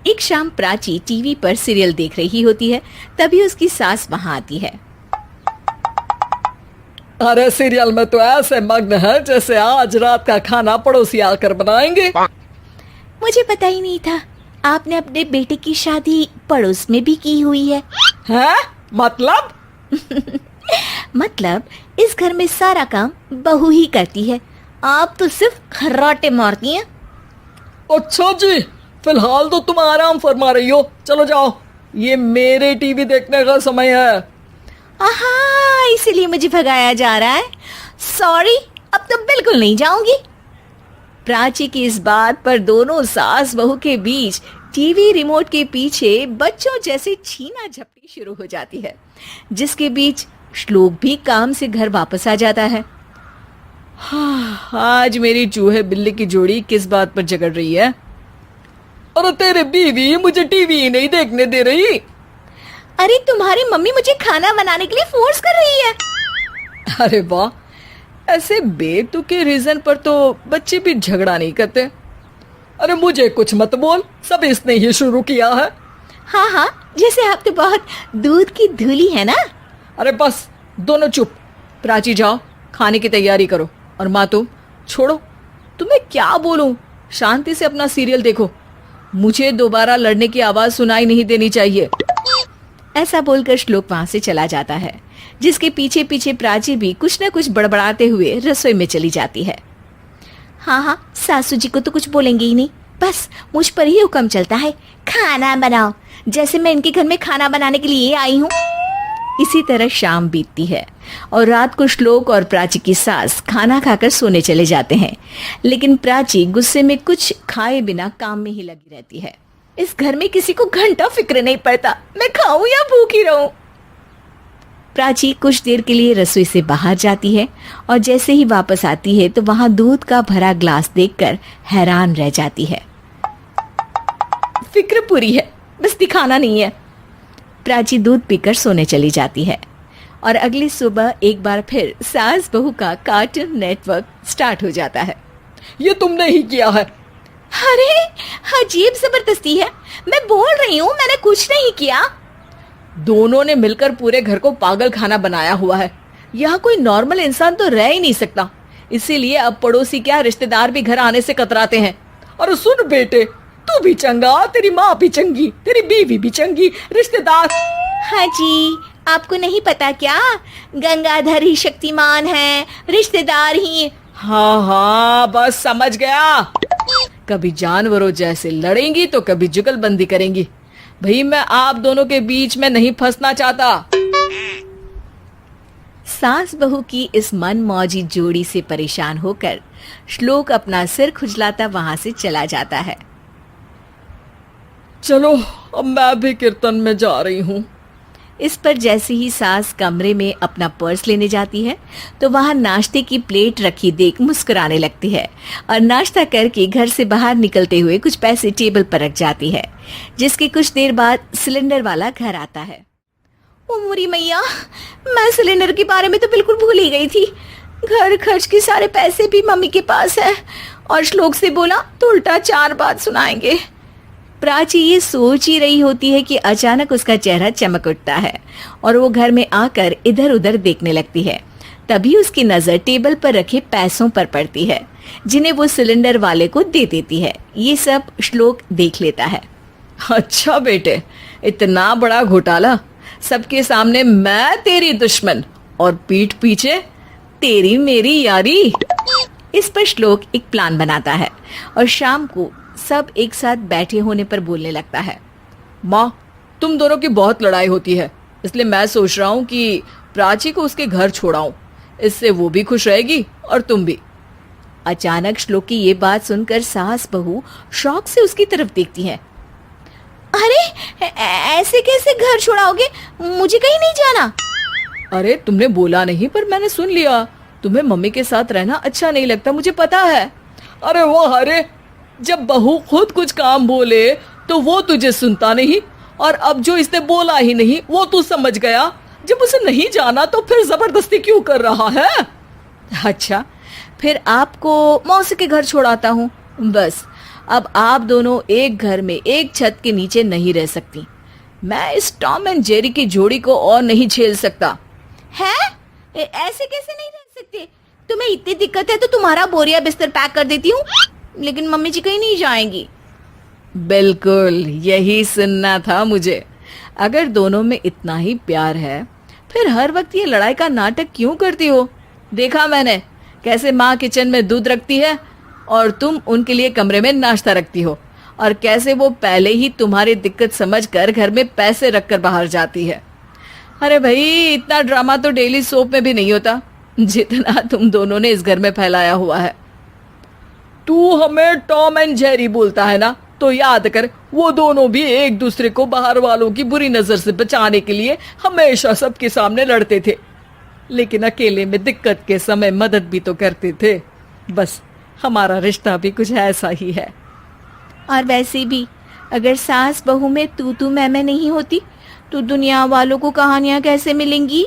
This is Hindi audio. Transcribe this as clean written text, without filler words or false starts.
एक शाम प्राची टीवी पर सीरियल देख रही होती है। तभी उसकी सास वहाँ आती है। अरे सीरियल में तो ऐसे मग्न है जैसे आज रात का खाना पड़ोसी आकर बनाएंगे। मुझे पता ही नहीं था आपने अपने बेटे की शादी पड़ोस में भी की हुई है। हैं? मतलब? मतलब इस घर में सारा काम बहू ही करती है, आप तो सिर्फ खर्राटे मारती हैं। अच्छा जी, फिलहाल तो तुम आराम फरमा रही हो, चलो जाओ, ये मेरे टीवी देखने का समय है। आहा, इसीलिए मुझे भगाया जा रहा है। सॉरी, अब तो बिल्कुल नहीं जाऊंगी। प्राची की इस बात पर दोनों सास बहू के बीच टीवी रिमोट के पीछे बच्चों जैसे छीना झपटी शुरू हो जाती है, जिसके बीच श्लोक भी काम से घर वापस आ जाता है। आज मेरी चूहे बिल्ली की जोड़ी किस बात पर झगड़ रही है? अरे तेरे बीवी मुझे टीवी ही नहीं देखने दे रही। अरे तुम्हारी मम्मी मुझे खाना बनाने के लिए फोर्स कर रही है। अरे वाह, ऐसे बेतुके रीजन पर तो बच्चे भी झगड़ा नहीं करते। अरे मुझे कुछ मत बोल, सब इसने ही शुरू किया है। हाँ हाँ, जैसे आप तो बहुत दूध की धूली है ना। अरे बस दोनों चुप। प्राची जाओ, खाने की तैयारी करो। और माँ तुम छोड़ो, तुम्हें क्या बोलूं, शांति से अपना सीरियल देखो, मुझे दोबारा लड़ने की आवाज सुनाई नहीं देनी चाहिए। ऐसा बोलकर श्लोक वहां से चला जाता है, जिसके पीछे पीछे प्राची भी कुछ न कुछ बड़बड़ाते हुए रसोई में चली जाती है। हाँ हाँ, सासू जी को तो कुछ बोलेंगे ही नहीं, बस मुझ पर ही हुक्म चलता है, खाना बनाओ, जैसे मैं इनके घर में खाना बनाने के लिए आई हूँ। इसी तरह शाम बीतती है और रात को श्लोक और प्राची की सास खाना खाकर सोने चले जाते हैं, लेकिन प्राची गुस्से में कुछ खाए बिना काम में ही लगी रहती है। इस घर में किसी को घंटा फिक्र नहीं पड़ता, मैं खाऊं या भूखी रहूं। प्राची कुछ देर के लिए रसोई से बाहर जाती है और जैसे ही वापस आती है तो वहां दूध का भरा ग्लास देखकर हैरान रह जाती है। फिक्र पूरी है, बस दिखाना नहीं है। प्राची दूध पीकर सोने चली जाती है और अगली सुबह एक बार फिर सास बहू का कार्टून नेटवर्क स्टार्ट हो जाता है। ये तुमने ही किया है। अरे अजीब जबरदस्ती है, मैं बोल रही हूँ मैंने कुछ नहीं किया। दोनों ने मिलकर पूरे घर को पागल खाना बनाया हुआ है। यहाँ कोई नॉर्मल इंसान तो रह ही नहीं सकता, इसीलिए अब पड़ोसी क्या रिश्तेदार भी घर आने से कतराते हैं। और सुन बेटे, तू भी चंगा, तेरी माँ भी चंगी, तेरी बीवी भी चंगी, रिश्तेदार। हाँ जी, आपको नहीं पता क्या, गंगाधर ही शक्तिमान है, रिश्तेदार ही। हाँ हाँ, बस समझ गया। कभी जानवरों जैसे लड़ेंगी तो कभी जुगलबंदी करेंगी। भाई मैं आप दोनों के बीच में नहीं फंसना चाहता। सास बहू की इस मन मौजी जोड़ी से परेशान होकर श्लोक अपना सिर खुजलाता वहां से चला जाता है। चलो अब मैं भी कीर्तन में जा रही हूँ। इस पर जैसे ही सास कमरे में अपना पर्स लेने जाती है तो वहां नाश्ते की प्लेट रखी देख मुस्कुराने लगती है और नाश्ता करके घर से बाहर निकलते हुए कुछ पैसे टेबल पर रख जाती है, जिसके कुछ देर बाद सिलेंडर वाला घर आता है। ओ मोरी मैया, मैं सिलेंडर के बारे में तो बिल्कुल भूल ही गई थी। घर खर्च के सारे पैसे भी मम्मी के पास है और श्लोक से बोला तो उल्टा 4 बात सुनाएंगे। प्राची ये सोच ही रही होती है कि अचानक उसका चेहरा चमक उठता है और वो घर में आकर इधर उधर देखने लगती है। तभी उसकी नजर टेबल पर रखे पैसों पर पड़ती है, जिन्हें वो सिलेंडर वाले को दे देती है। ये सब श्लोक देख लेता है। अच्छा बेटे, इतना बड़ा घोटाला, सबके सामने मैं तेरी दुश्मन और पीठ पीछे तेरी मेरी यारी। इस पर श्लोक एक प्लान बनाता है और शाम को सब एक साथ बैठे होने पर बोलने लगता है। माँ, तुम दोनों की बहुत लड़ाई होती है, इसलिए मैं सोच रहा हूँ कि प्राची को उसके घर छोड़ाऊं, इससे वो भी खुश रहेगी और तुम भी। अचानक श्लोक की ये बात सुनकर सास बहू शौक से उसकी तरफ देखती हैं। अरे ऐसे कैसे घर छोड़ाओगे, मुझे कहीं नहीं जाना। अरे तुमने बोला नहीं पर मैंने सुन लिया, तुम्हें मम्मी के साथ रहना अच्छा नहीं लगता, मुझे पता है। अरे वो अरे, जब बहू खुद कुछ काम बोले तो वो तुझे सुनता नहीं, और अब जो इसने बोला ही नहीं वो तू समझ गया। जब उसे नहीं जाना तो फिर जबरदस्ती क्यों कर रहा है? अच्छा, फिर आपको मौसी के घर छोड़ाता हूँ। बस अब आप दोनों एक घर में एक छत के नीचे नहीं रह सकती। मैं इस टॉम एंड जेरी की जोड़ी को और नहीं झेल सकता। है? ऐसे कैसे नहीं रह सकते? तुम्हें इतनी दिक्कत है तो तुम्हारा बोरिया बिस्तर पैक कर देती हूँ, लेकिन मम्मी जी कहीं नहीं जाएंगी। बिल्कुल यही सुनना था मुझे। अगर दोनों में इतना ही प्यार है फिर हर वक्त ये लड़ाई का नाटक क्यों करती हो? देखा मैंने कैसे माँ किचन में दूध रखती है और तुम उनके लिए कमरे में नाश्ता रखती हो, और कैसे वो पहले ही तुम्हारी दिक्कत समझकर घर में पैसे रखकर बाहर जाती है। अरे भाई, इतना ड्रामा तो डेली सोप में भी नहीं होता जितना तुम दोनों ने इस घर में फैलाया हुआ है। तू हमें टॉम एंड जेरी बोलता है ना, तो याद कर वो दोनों भी एक दूसरे को बाहर वालों की बुरी नजर से बचाने के लिए हमेशा सबके सामने लड़ते थे, लेकिन अकेले में दिक्कत के समय मदद भी तो करते थे। बस हमारा रिश्ता भी कुछ ऐसा ही है। और वैसे भी अगर सास बहू में तू मैं नहीं होती तो दुनिया वालों को कहानियां कैसे मिलेंगी?